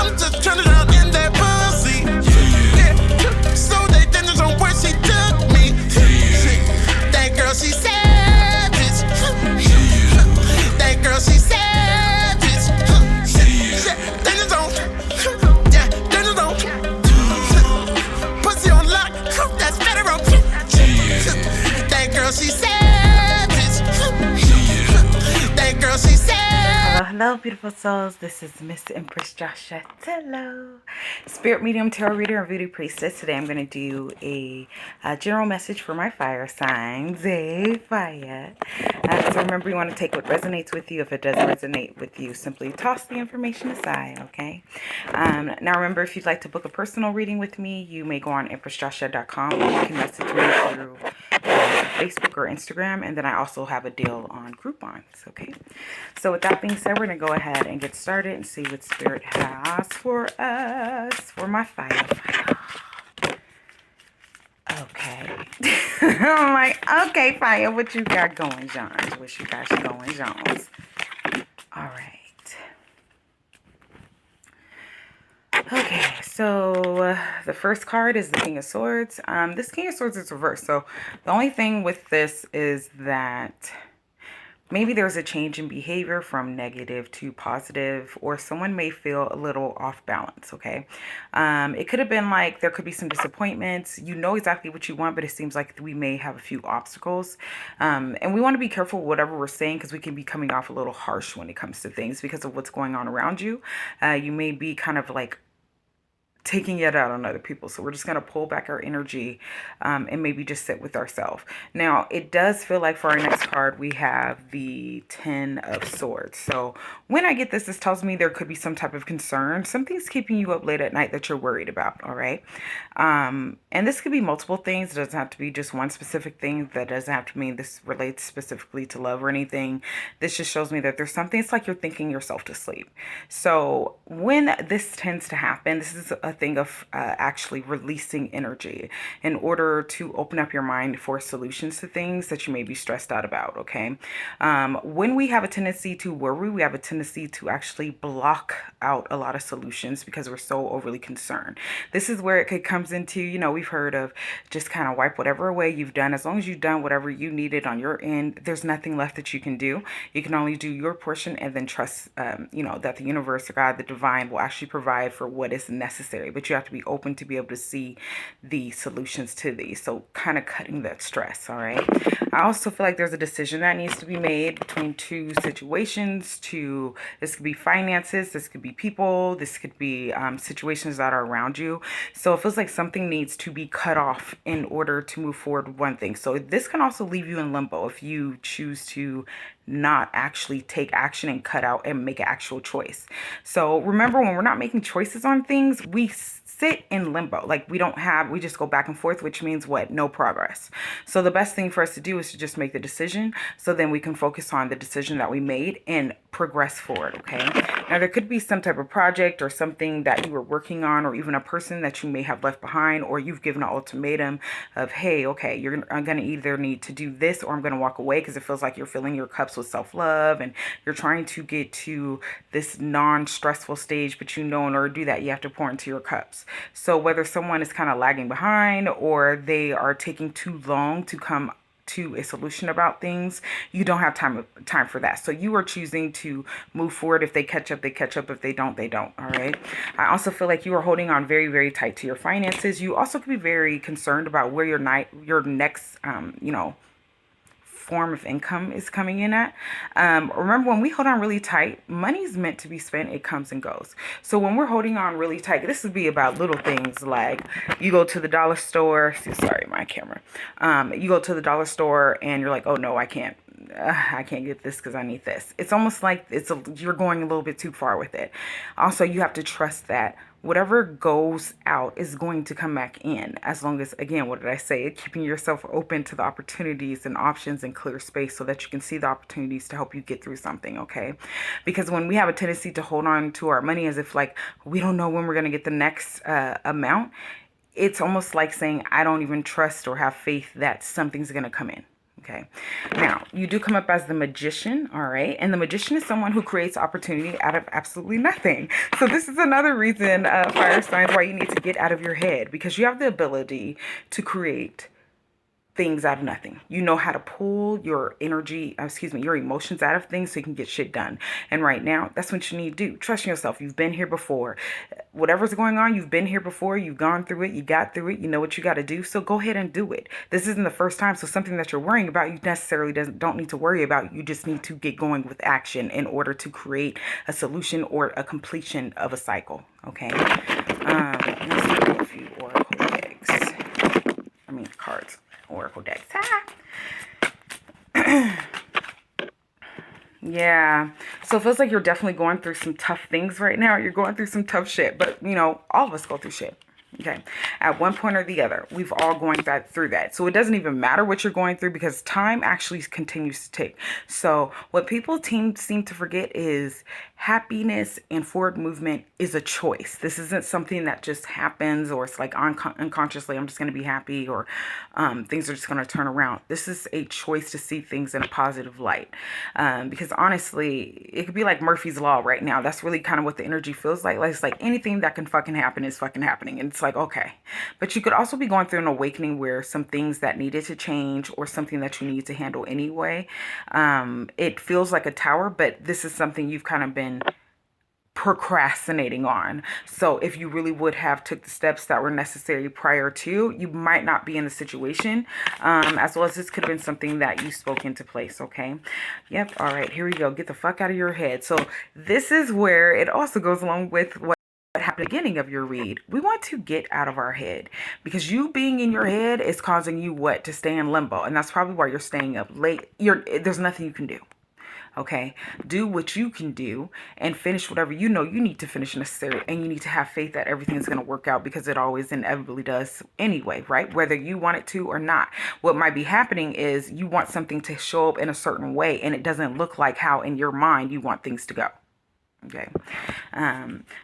I'm just trying to drown in that pussy. Yeah, so they didn't know where she took me. That girl, she savage. That girl, she savage. They just don't. Yeah, they just don't. Pussy on lock. That's federal. That girl, she savage. That girl, she savage. Hello, beautiful souls. This is Miss Empress Joshua Tello, Spirit Medium, Tarot Reader, and Voodoo Priestess. Today I'm going to do a general message for my fire signs. Fire. So remember, you want to take what resonates with you. If it doesn't resonate with you, simply toss the information aside, okay? Now remember, if you'd like to book a personal reading with me, you may go on empressjoshua.com, or you can message me through Facebook or Instagram, and then I also have a deal on Groupons, okay? So with that being said, we're going to go ahead and get started and see what Spirit has for us for my fire. Okay. I'm like, okay, fire, what you got going, Johns? What you got going, Johns? All right. Okay, so the first card is the King of Swords. This King of Swords is reversed. So the only thing with this is that maybe there's a change in behavior from negative to positive, or someone may feel a little off balance, okay? It could have been like there could be some disappointments. You know exactly what you want, but it seems like we may have a few obstacles. And we want to be careful whatever we're saying, because we can be coming off a little harsh when it comes to things because of what's going on around you. You may be kind of like taking it out on other people. So we're just going to pull back our energy and maybe just sit with ourselves. Now, it does feel like for our next card, we have the 10 of Swords. So when I get this, this tells me there could be some type of concern. Something's keeping you up late at night that you're worried about, all right? And this could be multiple things. It doesn't have to be just one specific thing. That doesn't have to mean this relates specifically to love or anything. This just shows me that there's something, it's like you're thinking yourself to sleep. So when this tends to happen, this is a thing of actually releasing energy in order to open up your mind for solutions to things that you may be stressed out about, okay? When we have a tendency to worry, we have a tendency to actually block out a lot of solutions because we're so overly concerned. This is where it comes into, you know, we've heard of just kind of wipe whatever away you've done. As long as you've done whatever you needed on your end, there's nothing left that you can do. You can only do your portion and then trust, you know, that the universe or God, the divine, will actually provide for what is necessary. But you have to be open to be able to see the solutions to these. So kind of cutting that stress, all right? I also feel like there's a decision that needs to be made between two situations. This could be finances, this could be people, this could be situations that are around you. So it feels like something needs to be cut off in order to move forward with one thing. So this can also leave you in limbo if you choose to not actually take action and cut out and make an actual choice. So remember, when we're not making choices on things, we sit in limbo. Like we just go back and forth, which means what? No progress. So the best thing for us to do is to just make the decision, so then we can focus on the decision that we made and progress forward, okay? Now there could be some type of project or something that you were working on, or even a person that you may have left behind, or you've given an ultimatum of, hey, okay, I'm going to either need to do this or I'm going to walk away, because it feels like you're filling your cups with self-love and you're trying to get to this non-stressful stage, but you know in order to do that, you have to pour into your cups. So whether someone is kind of lagging behind or they are taking too long to come to a solution about things, you don't have time for that. So you are choosing to move forward. If they catch up, they catch up. If they don't, they don't. All right. I also feel like you are holding on very, very tight to your finances. You also could be very concerned about where your next, form of income is coming in at. Remember, when we hold on really tight, money's meant to be spent. It comes and goes. So when we're holding on really tight, this would be about little things like you go to the dollar store. Sorry, my camera. You go to the dollar store and you're like, oh no, I can't get this because I need this. It's almost like you're going a little bit too far with it. Also, you have to trust that whatever goes out is going to come back in, as long as, again, what did I say? Keeping yourself open to the opportunities and options and clear space so that you can see the opportunities to help you get through something, okay? Because when we have a tendency to hold on to our money as if like we don't know when we're going to get the next amount, it's almost like saying I don't even trust or have faith that something's going to come in. Okay. Now, you do come up as the magician, all right? And the magician is someone who creates opportunity out of absolutely nothing. So this is another reason, fire signs, why you need to get out of your head, because you have the ability to create things out of nothing. You know how to pull your energy, your emotions out of things so you can get shit done. And right now, that's what you need to do. Trust in yourself. You've been here before. Whatever's going on, you've been here before. You've gone through it. You got through it. You know what you got to do. So go ahead and do it. This isn't the first time. So something that you're worrying about, you necessarily don't need to worry about. You just need to get going with action in order to create a solution or a completion of a cycle. Okay. Let's do a few oracle decks. Cards. Oracle decks. Yeah. So it feels like you're definitely going through some tough things right now. You're going through some tough shit. But, all of us go through shit. Okay. At one point or the other, we've all going through that. So it doesn't even matter what you're going through because time actually continues to tick. So what people seem to forget is happiness and forward movement is a choice. This isn't something that just happens or it's like unconsciously, I'm just going to be happy or things are just going to turn around. This is a choice to see things in a positive light. Because honestly, it could be like Murphy's Law right now. That's really kind of what the energy feels like. It's like anything that can fucking happen is fucking happening. And it's like, okay. But you could also be going through an awakening where some things that needed to change or something that you need to handle anyway. It feels like a tower, but this is something you've kind of been procrastinating on. So if you really would have took the steps that were necessary prior to, you might not be in the situation. As well as this could have been something that you spoke into place. Okay. Yep. All right, here we go. Get the fuck out of your head. So this is where it also goes along with what happened at the beginning of your read. We want to get out of our head because you being in your head is causing you to stay in limbo. And that's probably why you're staying up late. There's nothing you can do. Okay, do what you can do and finish whatever you know you need to finish necessary, and you need to have faith that everything is going to work out because it always inevitably does anyway, right? Whether you want it to or not. What might be happening is you want something to show up in a certain way and it doesn't look like how in your mind you want things to go. Okay.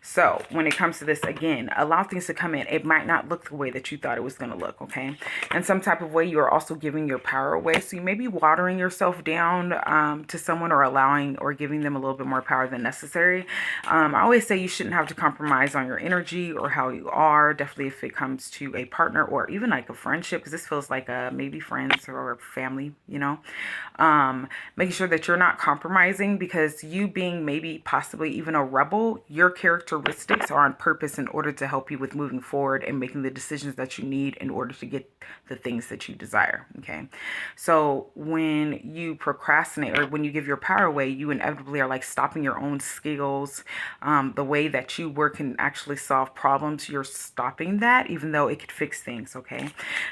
So when it comes to this, again, allow things to come in. It might not look the way that you thought it was going to look. Okay. In some type of way, you are also giving your power away. So you may be watering yourself down to someone or allowing or giving them a little bit more power than necessary. I always say you shouldn't have to compromise on your energy or how you are. Definitely if it comes to a partner or even like a friendship, because this feels like maybe friends or family, making sure that you're not compromising, because you being maybe possibly even a rebel, your characteristics are on purpose in order to help you with moving forward and making the decisions that you need in order to get the things that you desire. Okay. So when you procrastinate or when you give your power away, you inevitably are like stopping your own skills. The way that you work and actually solve problems, you're stopping that, even though it could fix things. Okay.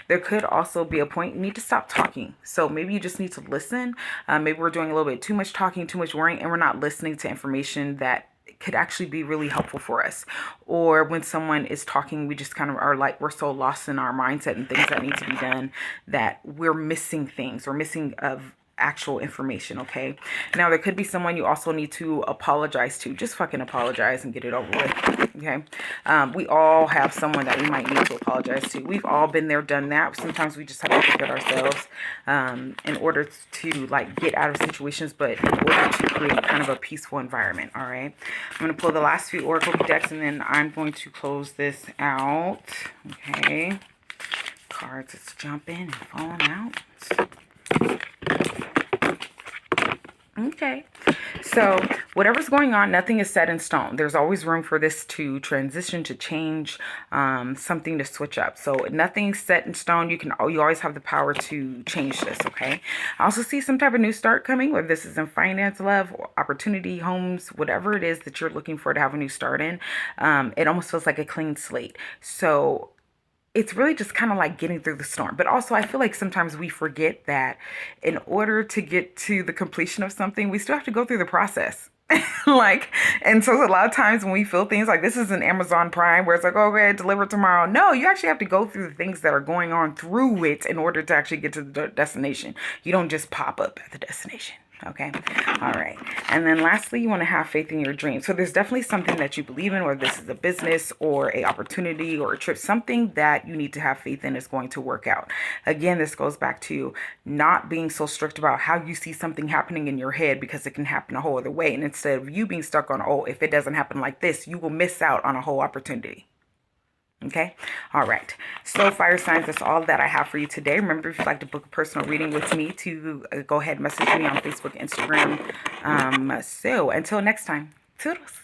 There could also be a point you need to stop talking. So maybe you just need to listen. Maybe we're doing a little bit too much talking, too much worrying, and we're not listening to information that could actually be really helpful for us. Or when someone is talking, we just kind of are like, we're so lost in our mindset and things that need to be done that we're missing things or missing of actual information. Okay. Now there could be someone you also need to apologize to. Just fucking apologize and get it over with. Okay. We all have someone that we might need to apologize to. We've all been there, done that. Sometimes we just have to look at ourselves in order to like get out of situations, but in order to create kind of a peaceful environment. All right. I'm going to pull the last few oracle decks and then I'm going to close this out. Okay. Cards just jumping and falling out. Okay, so whatever's going on, nothing is set in stone. There's always room for this to transition, to change, something to switch up. So nothing's set in stone. You always have the power to change this. Okay. I also see some type of new start coming, whether this is in finance, love, opportunity, homes, whatever it is that you're looking for to have a new start in. It almost feels like a clean slate. So it's really just kind of like getting through the storm. But also I feel like sometimes we forget that in order to get to the completion of something, we still have to go through the process. And so a lot of times when we feel things like this is an Amazon Prime where it's like, oh, okay, deliver tomorrow. No, you actually have to go through the things that are going on through it in order to actually get to the destination. You don't just pop up at the destination. Okay. All right. And then lastly, you want to have faith in your dreams. So there's definitely something that you believe in, whether this is a business or a opportunity or a trip, something that you need to have faith in is going to work out. Again, this goes back to not being so strict about how you see something happening in your head, because it can happen a whole other way. And instead of you being stuck on, oh, if it doesn't happen like this, you will miss out on a whole opportunity. Okay. All right. So fire signs, that's all that I have for you today. Remember, if you'd like to book a personal reading with me, to go ahead and message me on Facebook, Instagram. So until next time, toodles.